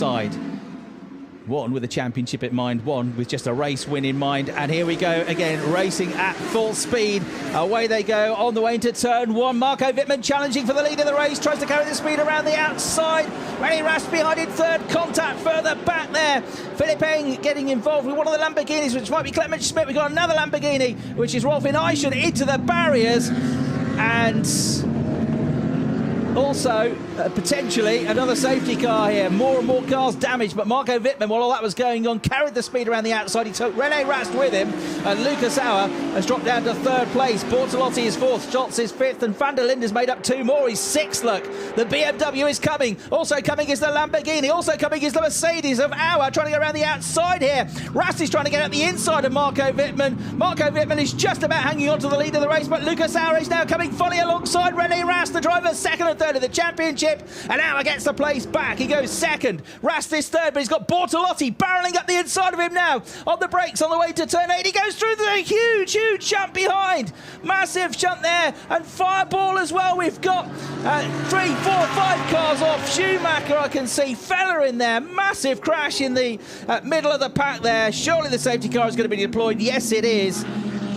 side. One with a championship in mind, one with just a race win in mind. And here we go again, racing at full speed. Away they go on the way into turn one. Marco Wittmann challenging for the lead of the race, tries to carry the speed around the outside. René Rast behind in third, contact further back there. Philipp Eng getting involved with one of the Lamborghinis, which might be Clement Schmidt. We've got another Lamborghini, which is Rolf Eischen into the barriers. And also, potentially, another safety car here. More and more cars damaged, but Marco Wittmann, while all that was going on, carried the speed around the outside. He took René Rast with him, and Lucas Auer has dropped down to third place. Bortolotti is fourth, Stoltz is fifth, and Van der Linde's made up two more. He's sixth, look. The BMW is coming. Also coming is the Lamborghini. Also coming is the Mercedes of Auer, trying to go around the outside here. Rast is trying to get at the inside of Marco Wittmann. Marco Wittmann is just about hanging on to the lead of the race, but Lucas Auer is now coming fully alongside René Rast, the driver second and third of the championship, and Auer gets the place back. He goes second. Rast is third, but he's got Bortolotti barreling up the inside of him now. On the brakes on the way to turn 8. He goes through the huge shunt behind. Massive shunt there, and fireball as well. We've got 3, 4, 5 cars off. Schumacher, I can see. Feller in there. Massive crash in the middle of the pack there. Surely the safety car is going to be deployed. Yes, it is.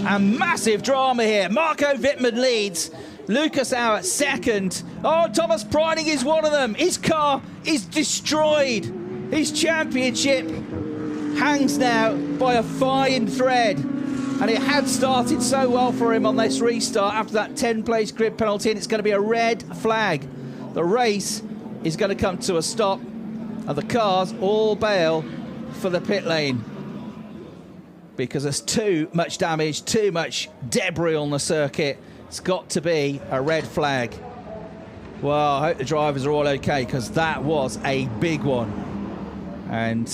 And massive drama here. Marco Wittmann leads. Lucas Auer second. Oh, Thomas Preining is one of them. His car is destroyed. His championship hangs now by a fine thread. And it had started so well for him on this restart after that 10-place grid penalty, and it's going to be a red flag. The race is going to come to a stop, and the cars all bail for the pit lane, because there's too much damage, too much debris on the circuit. It's got to be a red flag. Well, I hope the drivers are all okay, because that was a big one. And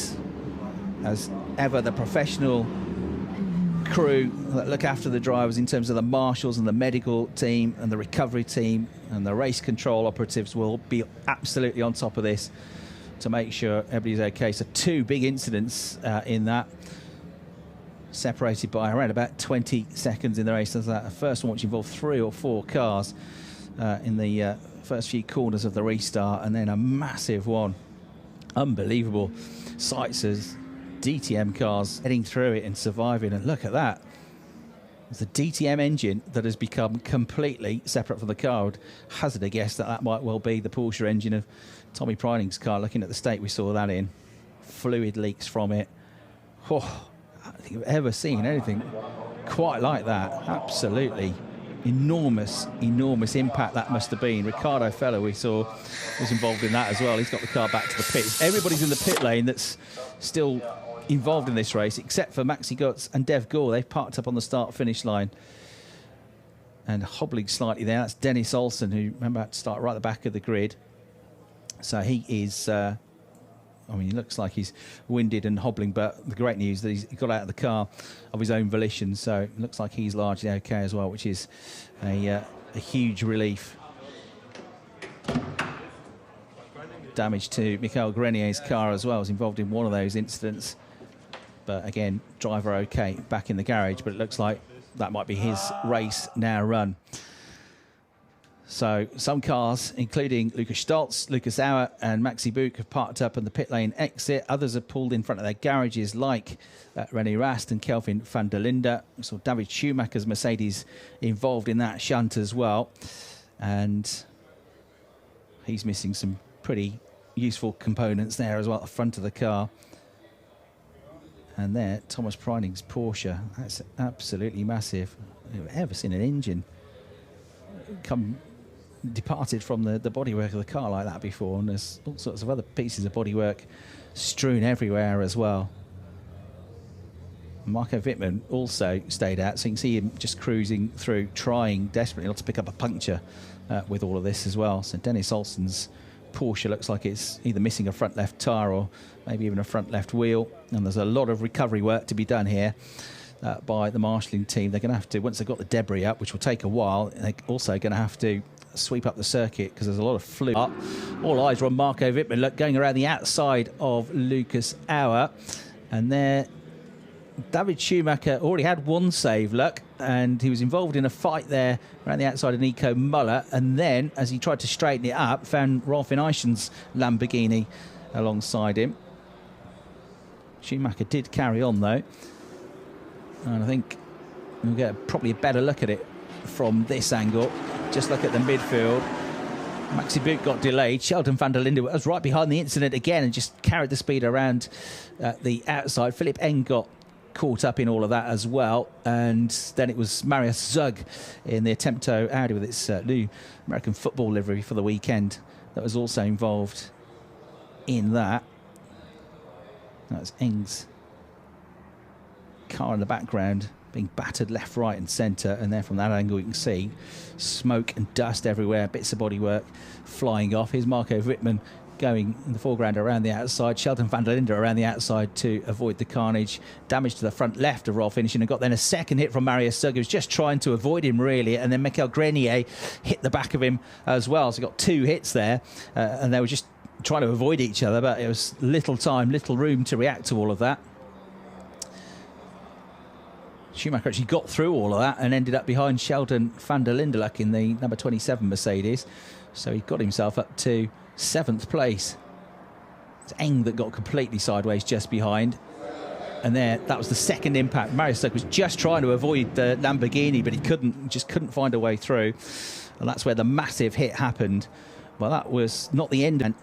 as ever, the professional crew that look after the drivers in terms of the marshals and the medical team and the recovery team and the race control operatives will be absolutely on top of this to make sure everybody's okay. So 2 big incidents in that, separated by around about 20 seconds in the race. There's that first one which involved 3 or 4 cars in the first few corners of the restart, and then a massive one. Unbelievable sights as DTM cars heading through it and surviving. And look at that. It's the DTM engine that has become completely separate from the car. I would hazard a guess that that might well be the Porsche engine of Tommy Preining's car. Looking at the state we saw that in. Fluid leaks from it. Oh, I don't think I've ever seen anything quite like that. Absolutely enormous impact that must have been. Ricardo Feller, we saw, was involved in that as well. He's got the car back to the pit. Everybody's in the pit lane that's still involved in this race, except for Maxi Götz and Dev Gore. They've parked up on the start-finish line. And hobbling slightly there, that's Dennis Olsen, who, remember, had to start right at the back of the grid. So he is... I mean, he looks like he's winded and hobbling, but the great news is that he's got out of the car of his own volition, so it looks like he's largely okay as well, which is a huge relief. Damage to Michael Grenier's car as well, was involved in one of those incidents. But again, driver okay, back in the garage, but it looks like that might be his race now run. So some cars, including Lucas Stoltz, Lucas Auer and Maxi Buch, have parked up on the pit lane exit. Others have pulled in front of their garages, like René Rast and Kelvin van der Linde. We saw David Schumacher's Mercedes involved in that shunt as well. And he's missing some pretty useful components there as well at the front of the car. And there, Thomas Preining's Porsche. That's absolutely massive. I've never ever seen an engine departed from the bodywork of the car like that before, and there's all sorts of other pieces of bodywork strewn everywhere as well. Marco Wittmann also stayed out, so you can see him just cruising through, trying desperately not to pick up a puncture with all of this as well. So Dennis Olsen's Porsche looks like it's either missing a front left tyre or maybe even a front left wheel, and there's a lot of recovery work to be done here by the marshalling team. They're going to have to, once they've got the debris up, which will take a while, they're also going to have to sweep up the circuit because there's a lot of fluid. All eyes are on Marco Wittmann, look, going around the outside of Lucas Auer. And there, David Schumacher already had one save, look, and he was involved in a fight there around the outside of Nico Muller. And then, as he tried to straighten it up, found Rolf Eischen's Lamborghini alongside him. Schumacher did carry on though, and I think we'll get probably a better look at it from this angle. Just look at the midfield. Maxi Boot got delayed. Sheldon van der Linde was right behind the incident again and just carried the speed around the outside. Philip Eng got caught up in all of that as well, and then it was Marius Zug in the Attempto Audi with its new American football livery for the weekend that was also involved in that. That's Eng's car in the background being battered left, right and centre, and there from that angle you can see smoke and dust everywhere, bits of bodywork flying off. Here's Marco Wittmann going in the foreground around the outside, Sheldon van der Linde around the outside to avoid the carnage. Damage to the front left of Rolf Finishing, and got then a second hit from Marius Sugg, who was just trying to avoid him really, and then Michael Grenier hit the back of him as well, so he got 2 hits there, and they were just trying to avoid each other, but it was little time, little room to react to all of that. Schumacher actually got through all of that and ended up behind Sheldon van der Linde in the number 27 Mercedes, so he got himself up to 7th place. It's Eng that got completely sideways just behind, and there, that was the second impact. Marius Sugg was just trying to avoid the Lamborghini, but he just couldn't find a way through, and that's where the massive hit happened. Well, that was not the end. And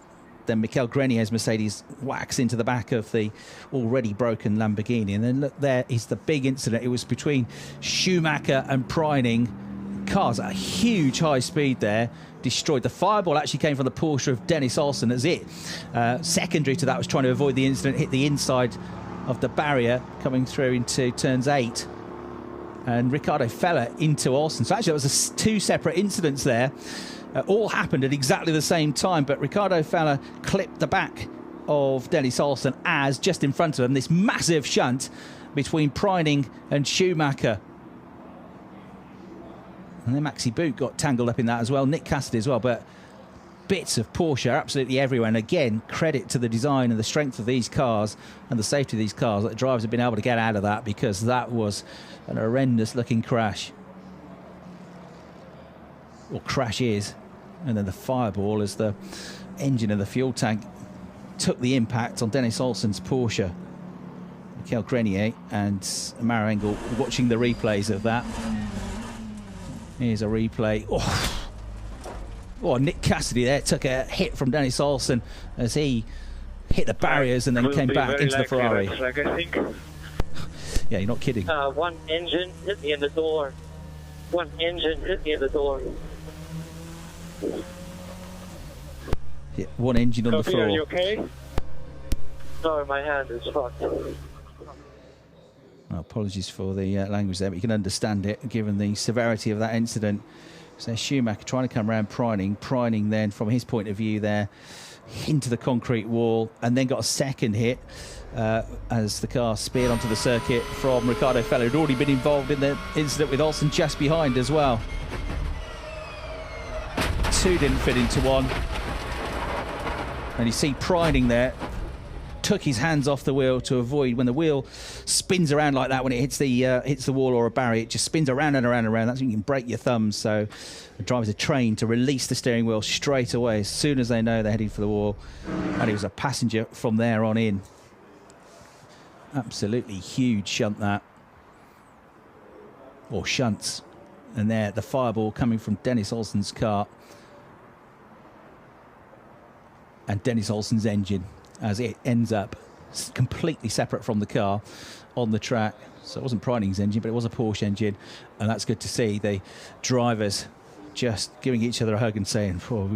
then Michael Grenier's Mercedes whacks into the back of the already broken Lamborghini. And then look, there is the big incident. It was between Schumacher and Preining. Cars at a huge high speed there, destroyed. The fireball actually came from the Porsche of Dennis Olsen as it. Secondary to that was trying to avoid the incident, hit the inside of the barrier coming through into turns 8. And Ricardo Feller into Olsen. So actually, there was 2 separate incidents there. All happened at exactly the same time, but Ricardo Feller clipped the back of Dennis Olsen as just in front of him, this massive shunt between Preining and Schumacher. And then Maxi Boot got tangled up in that as well, Nick Cassidy as well, but bits of Porsche absolutely everywhere. And again, credit to the design and the strength of these cars and the safety of these cars that the drivers have been able to get out of that, because that was an horrendous looking crash. Or crash is. And then the fireball as the engine of the fuel tank took the impact on Dennis Olsen's Porsche. Michael Grenier and Maro Engel watching the replays of that. Here's a replay. Oh, Nick Cassidy there took a hit from Dennis Olsen as he hit the barriers and then came back into the Ferrari. I think. Yeah, you're not kidding. One engine hit me in the door. One engine hit me in the door. Yeah, one engine on the floor. Are you okay? No, my hand is fucked. Oh, apologies for the language there, but you can understand it given the severity of that incident. So Schumacher trying to come around Preining then from his point of view there into the concrete wall, and then got a second hit as the car speared onto the circuit from Ricardo Feller, who'd already been involved in the incident with Olsen just behind as well. 2 didn't fit into 1, and you see Preining there took his hands off the wheel to avoid, when the wheel spins around like that, when it hits the wall or a barrier, it just spins around and around and around. That's when you can break your thumbs. So the drivers are trained to release the steering wheel straight away as soon as they know they're heading for the wall. And he was a passenger from there on in. Absolutely huge shunt that, or shunts. And there, the fireball coming from Dennis Olsen's car and Dennis Olsen's engine, as it ends up completely separate from the car on the track. So it wasn't Preining's engine, but it was a Porsche engine, and that's good to see. The drivers just giving each other a hug and saying, oh,